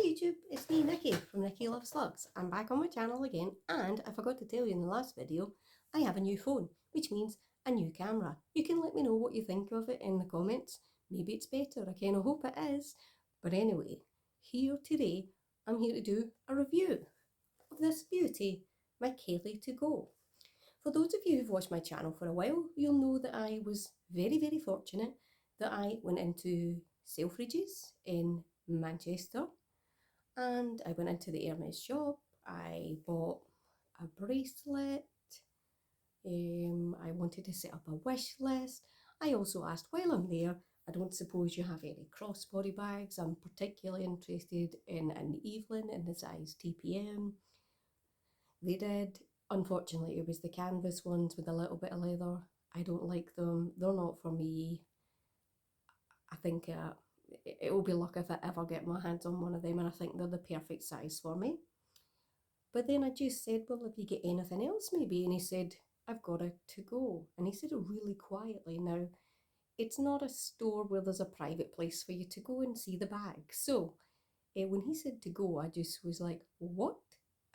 YouTube, it's me Nikki from Nikki Loves Slugs. I'm back on my channel again, and I forgot to tell you in the last video, I have a new phone, which means a new camera. You can let me know what you think of it in the comments. Maybe it's better, I kind of hope it is. But anyway, here today, I'm here to do a review of this beauty, my Kaylee To Go. For those of you who've watched my channel for a while, you'll know that I was very fortunate that I went into Selfridges in Manchester, and I went into the Hermes shop. I bought a bracelet. I wanted to set up a wish list. I also asked while I'm there, I don't suppose you have any crossbody bags. I'm particularly interested in an Evelyn in the size TPM. They did. Unfortunately, it was the canvas ones with a little bit of leather. I don't like them. They're not for me. I think it will be luck if I ever get my hands on one of them, and I think they're the perfect size for me. But then I just said, well, if you get anything else maybe, and he said, I've got it to go. And he said it really quietly. Now, it's not a store where there's a private place for you to go and see the bag. So when he said to go, I just was like, what?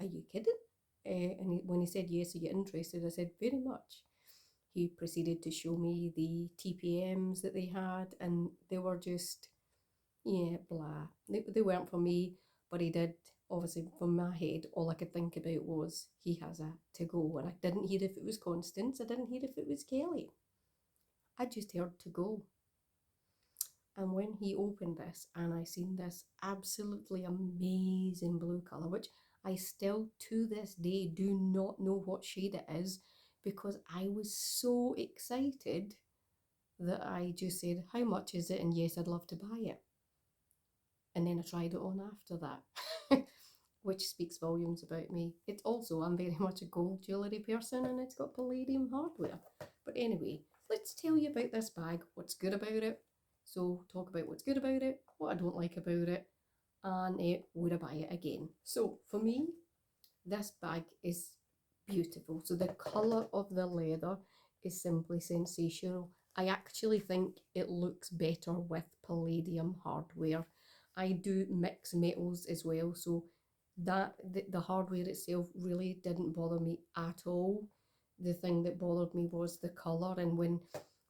Are you kidding? When he said, yes, are you interested? I said, very much. He proceeded to show me the TPMs that they had, and they were just, yeah, blah. They weren't for me, but he did. Obviously, from my head, all I could think about was he has a to go, and I didn't hear if it was Constance, I didn't hear if it was Kelly. I just heard to go. And when he opened this and I seen this absolutely amazing blue colour, which I still to this day do not know what shade it is, because I was so excited that I just said, how much is it? And yes, I'd love to buy it. And then I tried it on after that, which speaks volumes about me. It's also, I'm very much a gold jewellery person, and it's got palladium hardware. But anyway, let's tell you about this bag, what's good about it. So talk about what's good about it, what I don't like about it, and would I buy it again. So for me, this bag is beautiful. So the colour of the leather is simply sensational. I actually think it looks better with palladium hardware. I do mix metals as well, so that the hardware itself really didn't bother me at all. The thing that bothered me was the colour, and when,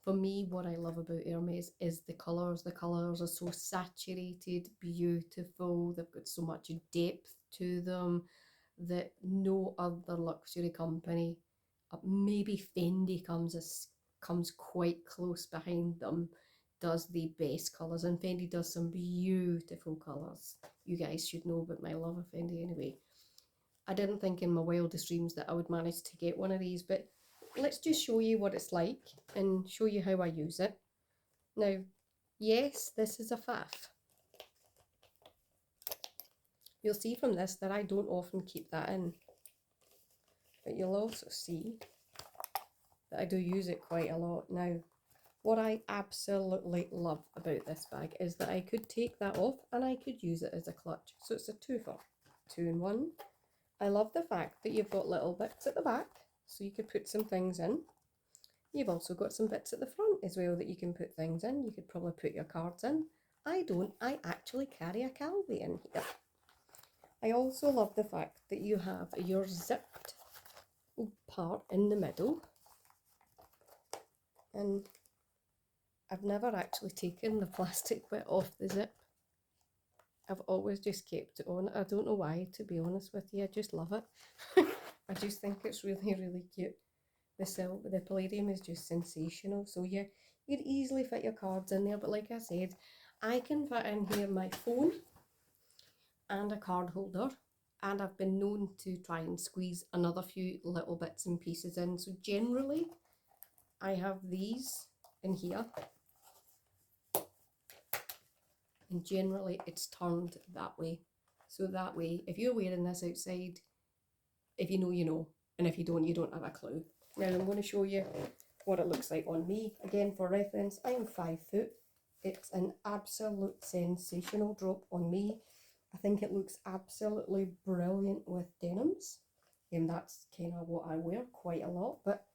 for me, what I love about Hermes is the colours. The colours are so saturated, beautiful, they've got so much depth to them that no other luxury company, maybe Fendi comes quite close behind them, does the best colours. And Fendi does some beautiful colours. You guys should know about my love of Fendi anyway. I didn't think in my wildest dreams that I would manage to get one of these, but let's just show you what it's like and show you how I use it. Now, yes, this is a faff. You'll see from this that I don't often keep that in, but you'll also see that I do use it quite a lot. Now, what I absolutely love about this bag is that I could take that off and I could use it as a clutch. So it's a two-for, 2-in-1. I love the fact that you've got little bits at the back, so you could put some things in. You've also got some bits at the front as well that you can put things in. You could probably put your cards in. I don't. I actually carry a Calvi in here. I also love the fact that you have your zipped part in the middle. And I've never actually taken the plastic bit off the zip. I've always just kept it on. I don't know why, to be honest with you. I just love it. I just think it's really cute. The palladium is just sensational. So yeah, you could easily fit your cards in there. But like I said, I can fit in here my phone and a card holder. And I've been known to try and squeeze another few little bits and pieces in. So generally, I have these in here. And generally it's turned that way. So that way, if you're wearing this outside, if you know, you know. And if you don't have a clue. Now I'm going to show you what it looks like on me. Again, for reference, I'm 5 foot. It's an absolute sensational drop on me. I think it looks absolutely brilliant with denims. And that's kind of what I wear quite a lot. But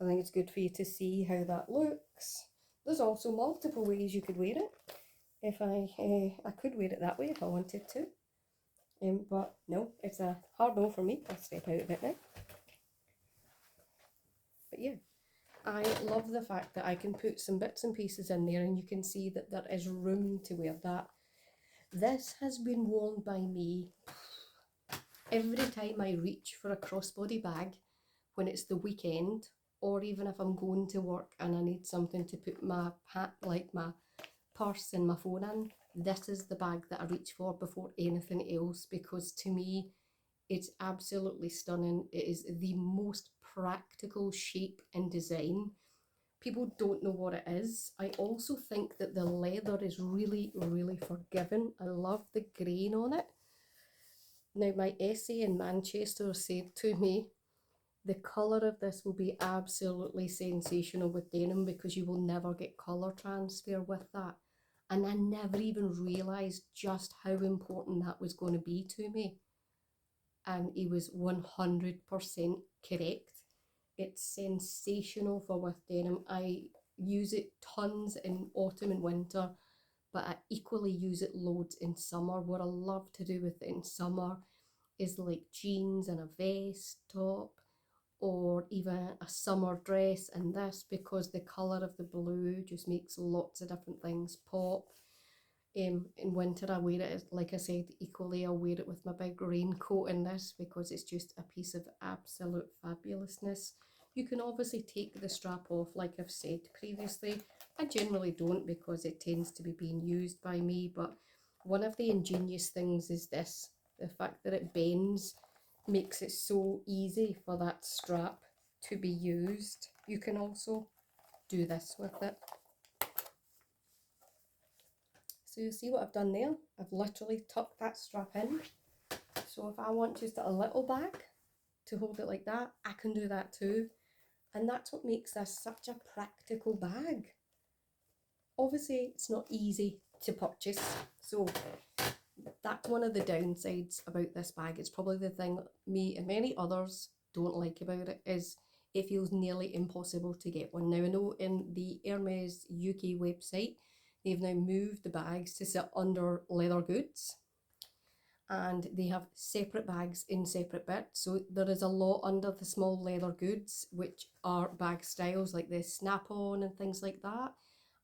I think it's good for you to see how that looks. There's also multiple ways you could wear it. If I could wear it that way if I wanted to. But no, it's a hard no for me. I'll step out of it now. But yeah, I love the fact that I can put some bits and pieces in there and you can see that there is room to wear that. This has been worn by me every time I reach for a crossbody bag when it's the weekend, or even if I'm going to work and I need something to put my like my purse and my phone in. This is the bag that I reach for before anything else, because to me it's absolutely stunning. It is the most practical shape and design. People don't know what it is. I also think that the leather is really, really forgiving. I love the grain on it. Now, my essay in Manchester said to me, the colour of this will be absolutely sensational with denim because you will never get colour transfer with that. And I never even realised just how important that was going to be to me. And he was 100% correct. It's sensational for with denim. I use it tons in autumn and winter, but I equally use it loads in summer. What I love to do with it in summer is like jeans and a vest top, or even a summer dress and this, because the colour of the blue just makes lots of different things pop. In winter I wear it, like I said, equally I'll wear it with my big raincoat in this because it's just a piece of absolute fabulousness. You can obviously take the strap off like I've said previously. I generally don't because it tends to be being used by me, but one of the ingenious things is this, the fact that it bends makes it so easy for that strap to be used. You can also do this with it. So you see what I've done there? I've literally tucked that strap in. So if I want just a little bag to hold it like that, I can do that too. And that's what makes this such a practical bag. Obviously, it's not easy to purchase. So that's one of the downsides about this bag. It's probably the thing me and many others don't like about it, is it feels nearly impossible to get one. Now, I know in the Hermes UK website, they've now moved the bags to sit under leather goods, and they have separate bags in separate bits. So there is a lot under the small leather goods, which are bag styles like the snap-on and things like that.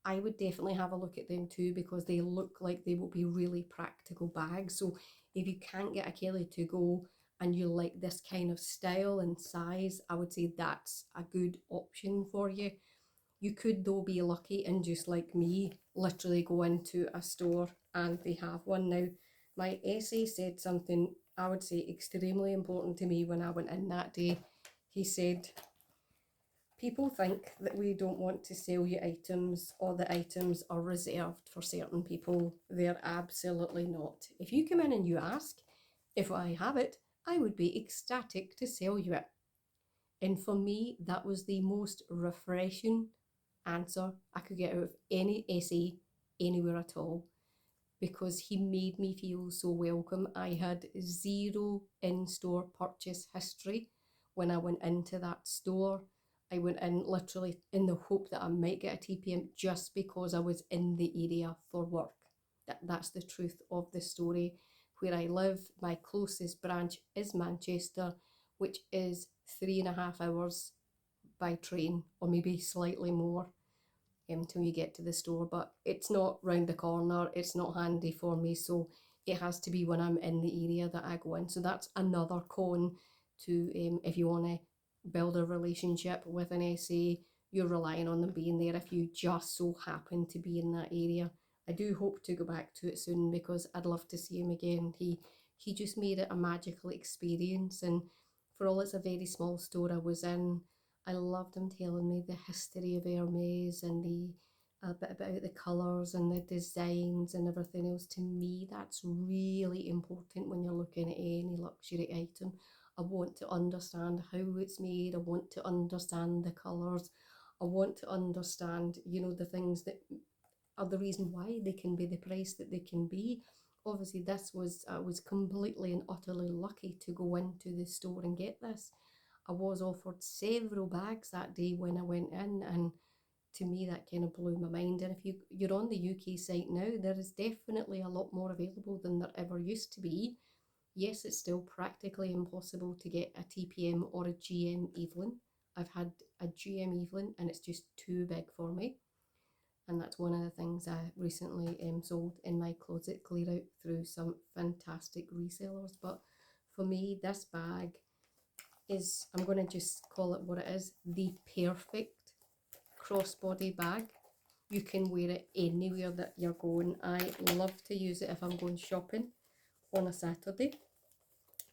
I would definitely have a look at them too, because they look like they will be really practical bags. So if you can't get a Kelly to go and you like this kind of style and size, I would say that's a good option for you. You could though be lucky and just like me, literally go into a store and they have one. Now, my essay said something I would say extremely important to me when I went in that day. He said, people think that we don't want to sell you items or the items are reserved for certain people. They're absolutely not. If you come in and you ask if I have it, I would be ecstatic to sell you it. And for me, that was the most refreshing answer I could get out of any essay anywhere at all, because he made me feel so welcome. I had zero in-store purchase history when I went into that store. I went in literally in the hope that I might get a TPM just because I was in the area for work. That's the truth of the story. Where I live, my closest branch is Manchester, which is 3.5 hours by train, or maybe slightly more, until you get to the store. But it's not round the corner, it's not handy for me, so it has to be when I'm in the area that I go in. So that's another con to if you want to build a relationship with an SA, you're relying on them being there if you just so happen to be in that area. I do hope to go back to it soon because I'd love to see him again. He just made it a magical experience, and for all it's a very small store I was in, I loved him telling me the history of Hermes and the a bit about the colours and the designs and everything else. To me, that's really important when you're looking at any luxury item. I want to understand how it's made. I want to understand the colours. I want to understand, the things that are the reason why they can be the price that they can be. Obviously, this was I was completely and utterly lucky to go into the store and get this. I was offered several bags that day when I went in, and to me that kind of blew my mind. And if you're on the UK site now, there is definitely a lot more available than there ever used to be. Yes, it's still practically impossible to get a TPM or a GM Evelyn. I've had a GM Evelyn and it's just too big for me. And that's one of the things I recently sold in my closet clear out through some fantastic resellers. But for me, this bag is, I'm going to just call it what it is, the perfect crossbody bag. You can wear it anywhere that you're going. I love to use it if I'm going shopping on a Saturday.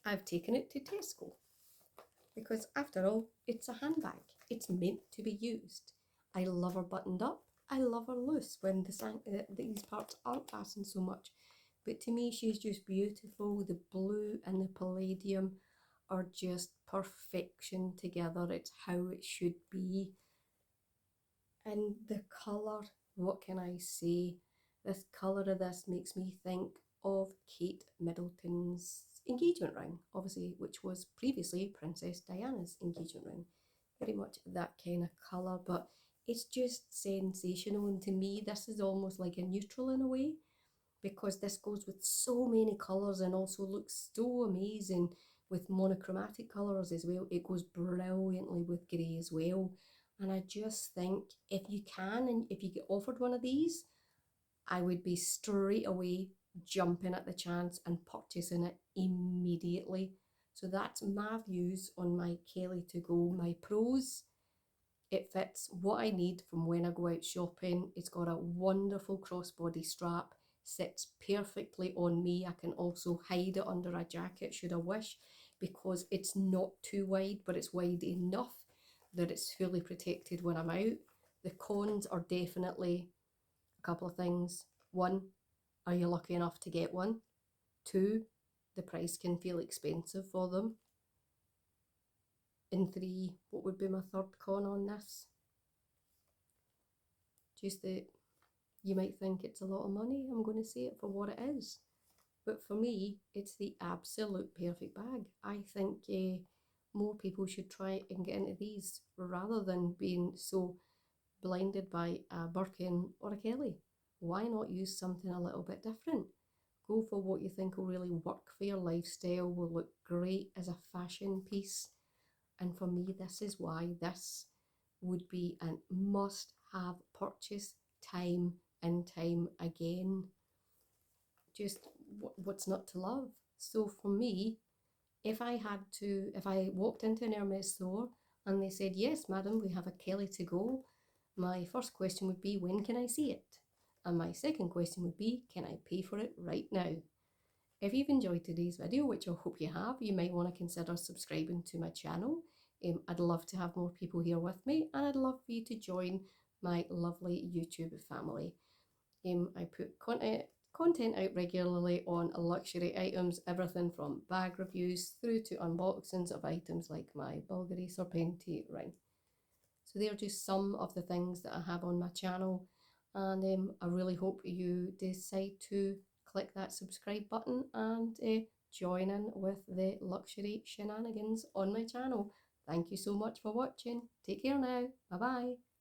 I've taken it to Tesco because after all, it's a handbag. It's meant to be used. I love her buttoned up. I love her loose when these parts aren't fastened so much. But to me, she's just beautiful. The blue and the palladium are just perfection together. It's how it should be. And the colour, what can I say? This colour of this makes me think of Kate Middleton's engagement ring, obviously, which was previously Princess Diana's engagement ring. Very much that kind of colour, but it's just sensational. And to me, this is almost like a neutral in a way, because this goes with so many colours and also looks so amazing with monochromatic colours as well. It goes brilliantly with grey as well. And I just think if you can and if you get offered one of these, I would be straight away jumping at the chance and purchasing it immediately. So that's my views on my Kelly to go. My pros: it fits what I need from when I go out shopping. It's got a wonderful crossbody strap, sits perfectly on me. I can also hide it under a jacket should I wish, because it's not too wide, but it's wide enough that it's fully protected when I'm out. The cons are definitely a couple of things. One, are you lucky enough to get one? Two, the price can feel expensive for them. And three, what would be my third con on this? Just that you might think it's a lot of money. I'm going to say it for what it is. But for me, it's the absolute perfect bag. I think more people should try and get into these rather than being so blinded by a Birkin or a Kelly. Why not use something a little bit different? Go for what you think will really work for your lifestyle, will look great as a fashion piece. And for me, this is why this would be a must-have purchase time and time again. Just what's not to love? So for me, if I walked into an Hermes store and they said, yes, madam, we have a Kelly to go, my first question would be, when can I see it? And my second question would be, can I pay for it right now? If you've enjoyed today's video, which I hope you have, you might want to consider subscribing to my channel. I'd love to have more people here with me, and I'd love for you to join my lovely YouTube family. I put content out regularly on luxury items, everything from bag reviews through to unboxings of items like my Bulgari Serpenti ring. So they're just some of the things that I have on my channel, and I really hope you decide to click that subscribe button and join in with the luxury shenanigans on my channel. Thank you so much for watching. Take care now. Bye bye.